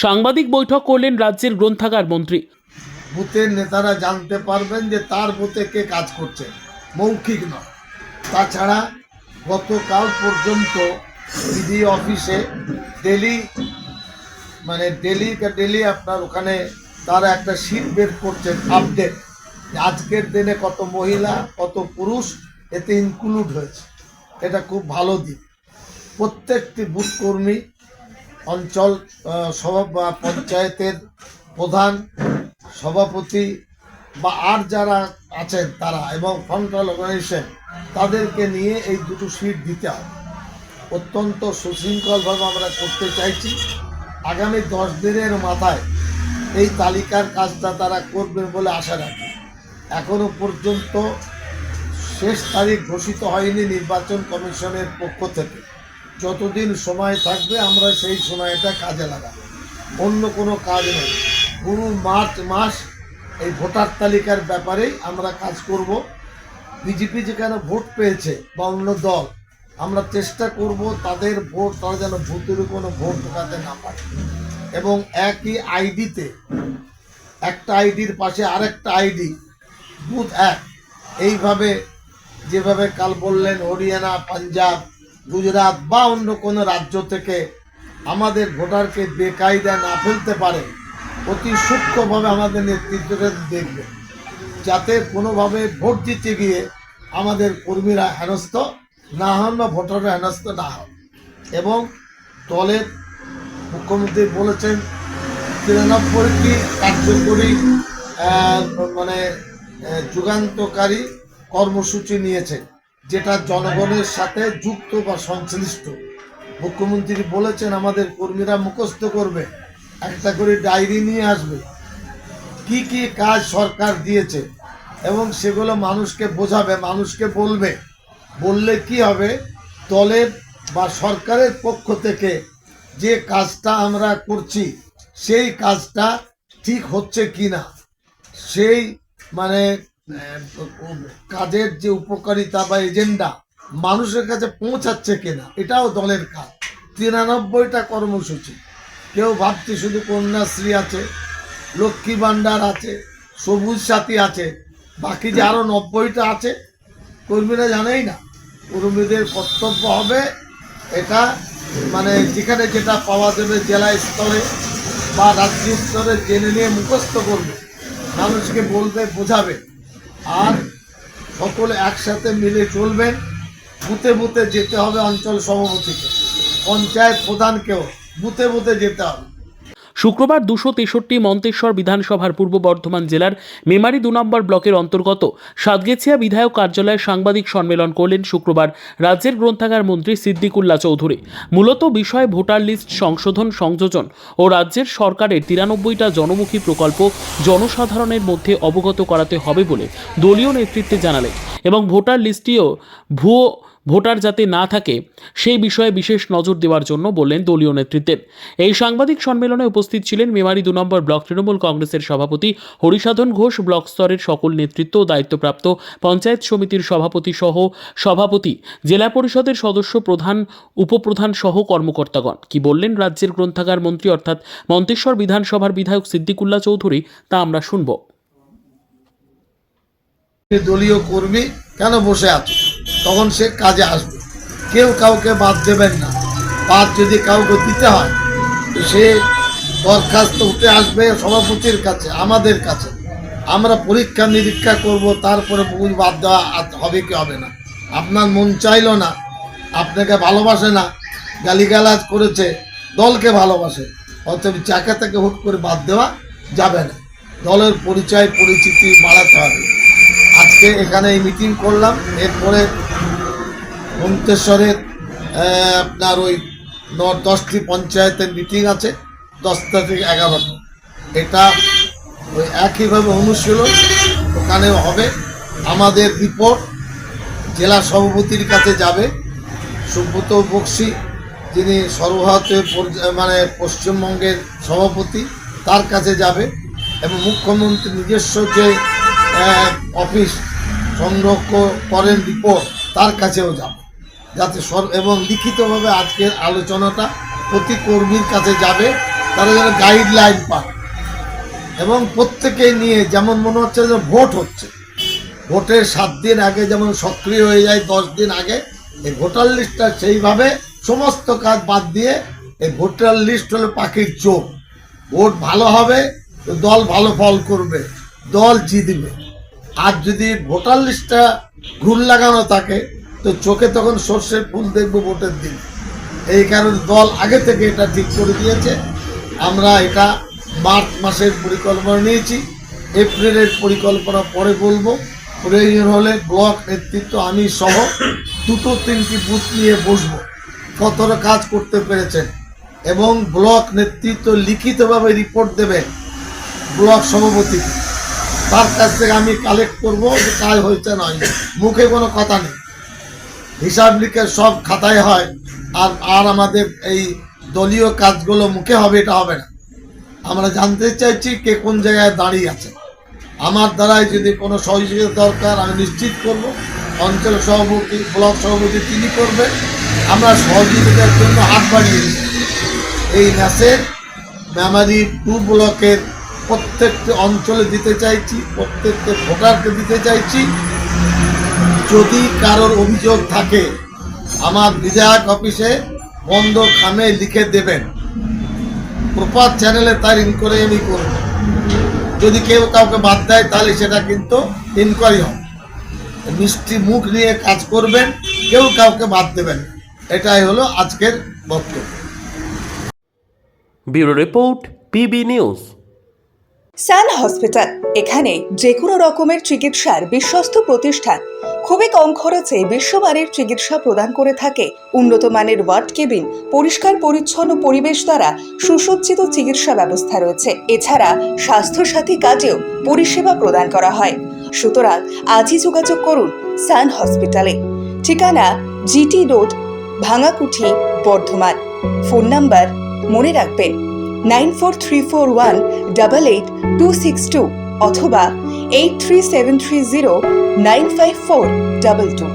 সাংবাদিক বৈঠক করলেন রাজ্যের গ্রন্থাগার মন্ত্রী। বুথের নেতারা জানতে পারবেন যে তার বুথে কে কাজ করছে, মৌখিক নয়। তাছাড়া গতকাল পর্যন্ত বিডি অফিসে ডেলি আপনার ওখানে তারা একটা শীট বের করছেন, আপডেট আজকের দিনে কত মহিলা কত পুরুষ এতে ইনক্লুড হয়েছে। এটা খুব ভালো দিক। প্রত্যেকটি বুথ কর্মী, অঞ্চল পঞ্চায়েতের প্রধান, সভাপতি বা আর যারা আছেন তারা এবং ফ্রন্টাল অর্গানাইজেশন তাদেরকে নিয়ে এই দুটো সিট দিতে হবে। অত্যন্ত সুশৃঙ্খলভাবে আমরা করতে চাইছি। আগামী 10 দিনের মাথায় এই তালিকার কাজটা তারা করবেন বলে আশা রাখি। এখনো পর্যন্ত শেষ তারিখ ঘোষিত হয়নি নির্বাচন কমিশনের পক্ষ থেকে। যতদিন সময় থাকবে আমরা সেই সময়টা কাজে লাগাবো, অন্য কোনো কাজ নেই। পুরো মার্চ মাস এই ভোটার তালিকার ব্যাপারেই আমরা কাজ করব। বিজেপি যেখানে ভোট পেয়েছে বা অন্য দল, আমরা চেষ্টা করব তাদের ভোট তারা যেন ভূতের কোনো ভোট ঢোকাতে না পারে এবং একই আইডিতে একটা আইডির পাশে আরেকটা আইডি, বুথ এক, এইভাবে যেভাবে কাল বললেন হরিয়ানা, পাঞ্জাব, গুজরাট বা অন্য কোনো রাজ্য থেকে আমাদের ভোটারকে বেকায়দা না ফেলতে পারে, অতি সূক্ষ্মভাবে আমাদের নেতৃত্বকে দেখবে যাতে কোনোভাবে ভোট দিতে গিয়ে আমাদের কর্মীরা হেনস্থ না হন বা ভোটাররা হেনস্থ না হন। এবং দলের মুখ্যমন্ত্রী বলেছেন 93টি কার্যকরী যুগান্তকারী কর্মসূচি নিয়েছেন যেটা জনগণের সাথে যুক্ত বা সংশ্লিষ্ট। মুখ্যমন্ত্রী বলেছেন আমাদের কর্মীরা মুখস্থ করবে, একটা করে ডায়েরি নিয়ে আসবে কি কি কাজ সরকার দিয়েছে এবং সেগুলো মানুষকে বোঝাবে, মানুষকে বলবে। বললে কি হবে, দলের বা সরকারের পক্ষ থেকে যে কাজটা আমরা করছি সেই কাজটা ঠিক হচ্ছে কি না, সেই কাজের যে উপকারিতা বা এজেন্ডা মানুষের কাছে পৌঁছাচ্ছে কিনা, এটাও দলের কাজ। 93টা কর্মসূচি। কেউ ভাবছে শুধু কন্যাশ্রী আছে, লক্ষ্মী ভাণ্ডার আছে, সবুজ সাথী আছে, বাকি যে আরও 90টা আছে কর্মীরা জানেই না। কর্মীদের কর্তব্য হবে এটা যেখানে যেটা পাওয়া যাবে জেলা স্তরে বা রাজ্য স্তরে জেনে নিয়ে মুখস্থ করবে, মানুষকে বলবে, বোঝাবে। আর সকলে একসাথে মিলে চলবেন। বুথে বুথে যেতে হবে অঞ্চল সভাপতিকে, পঞ্চায়েত প্রধানকেও বুথে বুথে যেতে হবে। শুক্রবার 263 মন্তেশ্বর বিধানসভার পূর্ব বর্ধমান জেলার মেমারি 2 নম্বর ব্লকের অন্তর্গত সাতগেছিয়া বিধায়ক কার্যালয়ে সাংবাদিক সম্মেলন করলেন শুক্রবার রাজ্যের গ্রন্থাগার মন্ত্রী সিদ্দিকুল্লাহ চৌধুরী। মূলত বিষয় ভোটার লিস্ট সংশোধন, সংযোজন ও রাজ্যের সরকারের 93টা জনমুখী প্রকল্প জনসাধারণের মধ্যে অবগত করাতে হবে বলে দলীয় নেতৃত্বে জানালেন এবং ভোটার লিস্টেও ভুয়ো ভোটার যাতে না থাকে সেই বিষয়ে বিশেষ নজর দেওয়ার জন্য বললেন দলীয় নেতৃত্বের। এই সাংবাদিক সম্মেলনে উপস্থিত ছিলেন মেমারি 2 নম্বর ব্লক তৃণমূল কংগ্রেসের সভাপতি হরিসাধন ঘোষ, ব্লক স্তরের সকল নেতৃত্ব ও দায়িত্বপ্রাপ্ত পঞ্চায়েত সমিতির সভাপতি সহ সভাপতি, জেলা পরিষদের সদস্য, প্রধান, উপপ্রধান সহ কর্মকর্তাগণ। কি বললেন রাজ্যের গ্রন্থাগার মন্ত্রী অর্থাৎ মন্তেশ্বর বিধানসভার বিধায়ক সিদ্দিকুল্লাহ চৌধুরী তা আমরা শুনব। দলীয় কর্মী কেন বসে আছে, তখন সে কাজে আসবে। কেউ কাউকে বাদ দেবেন না। বাদ যদি কাউকে দিতে হয় সে দরখাস্ত উঠে আসবে সভাপতির কাছে, আমাদের কাছে। আমরা পরীক্ষা নিরীক্ষা করব, তারপরে বাদ দেওয়া হবে কি হবে না। আপনার মন চাইলো না, আপনাকে ভালোবাসে না, গালিগালাজ করেছে, দলকে ভালোবাসে, অতএব চাকা থেকে হুট করে বাদ দেওয়া যাবে না। দলের পরিচয় পরিচিতি বাড়াতে হবে। আজকে এখানে এই মিটিং করলাম, এরপরে মন্তেশ্বরের আপনার ওই 10টি পঞ্চায়েতের মিটিং আছে 10টা থেকে 11টা। এটা ওই একইভাবে অনুশীলন ওখানেও হবে। আমাদের রিপোর্ট জেলা সভাপতির কাছে যাবে, সুব্রত বক্সি যিনি সর্বভারতীয় পশ্চিমবঙ্গের সভাপতি, তার কাছে যাবে এবং মুখ্যমন্ত্রী নিজস্ব যে অফিস সংরক্ষণ করেন রিপোর্ট, তার কাছেও যাবে, যাতে এবং লিখিতভাবে আজকের আলোচনাটা প্রতি কর্মীর কাছে যাবে তারা যেন গাইডলাইন পায় এবং প্রত্যেকেই নিয়ে, যেমন মনে হচ্ছে যে ভোট হচ্ছে, ভোটের 7 দিন আগে যেমন সক্রিয় হয়ে যায়, 10 দিন আগে এই ভোটার লিস্টটা সেইভাবে সমস্ত কাজ বাদ দিয়ে, এই ভোটার লিস্ট হলো পাখির চোখ। ভোট ভালো হবে তো দল ভালো ফল করবে, দল জিতবে। আর যদি ভোটার লিস্টটা ঘুর লাগানো থাকে তো চোখে তখন সর্ষের ফুল দেখবো ভোটের দিন। এই কারণে দল আগে থেকে এটা ঠিক করে দিয়েছে। আমরা এটা মার্চ মাসের পরিকল্পনা নিয়েছি, এপ্রিলের পরিকল্পনা পরে বলবো। প্রয়োজন হলে ব্লক নেতৃত্ব আমি সহ 2-3টি বুথ নিয়ে বসবো, কতটা কাজ করতে পেরেছেন, এবং ব্লক নেতৃত্ব লিখিতভাবে রিপোর্ট দেবেন ব্লক সভাপতি, তার কাছ থেকে আমি কালেক্ট করবো যে কাজ হয়েছে না হয়নি। মুখে কোনো কথা নেই, হিসাব লিখে সব খাতায় হয়, আর আমাদের এই দলীয় কাজগুলো মুখে হবে এটা হবে না। আমরা জানতে চাইছি কে কোন জায়গায় দাঁড়িয়ে আছে। আমার দ্বারাই যদি কোনো সহযোগিতা দরকার আমি নিশ্চিত করব, অঞ্চল সভাপতি ব্লক সভাপতি তিনি করবেন। আমরা সহযোগিতার জন্য হাত বাড়িয়ে দিই। এই মেসেজ মেমারি 2 ব্লকের প্রত্যেকটি অঞ্চলে দিতে চাইছি, প্রত্যেকটি ভোটারকে দিতে চাইছি। যদি কারোর অভিযোগ থাকে আমার বিধায়ক অফিসে বন্ধ খামে লিখে দেবেন, প্রপার চ্যানেলে তার ইনকোয়ারি আমি করব। যদি কেউ কাউকে বাদ দেয় তাহলে সেটা কিন্তু ইনকোয়ারি হবে। মিষ্টি মুখ নিয়ে কাজ করবেন, কেউ কাউকে বাদ দেবেন, এটাই হলো আজকের বক্তব্য। Bureau report, PB news. Sun hospital, এখানে যে কোনো রকমের চিকিৎসার বিশ্বস্ত প্রতিষ্ঠান। খুবই কম খরচে বিশ্বমানের চিকিৎসা প্রদান করে থাকে। উন্নত মানের ওয়ার্ড কেবিন, পরিষ্কার পরিচ্ছন্ন পরিবেশ দ্বারা সুসজ্জিত চিকিৎসা ব্যবস্থা রয়েছে। এছাড়া স্বাস্থ্যসাথী কাজেও পরিষেবা প্রদান করা হয়। সুতরাং আজই যোগাযোগ করুন সান হসপিটালে। ঠিকানা GT road, Bhangakuthi, Bardhaman. Phone number মনে রাখবেন 9434188262 অথবা 83730954222।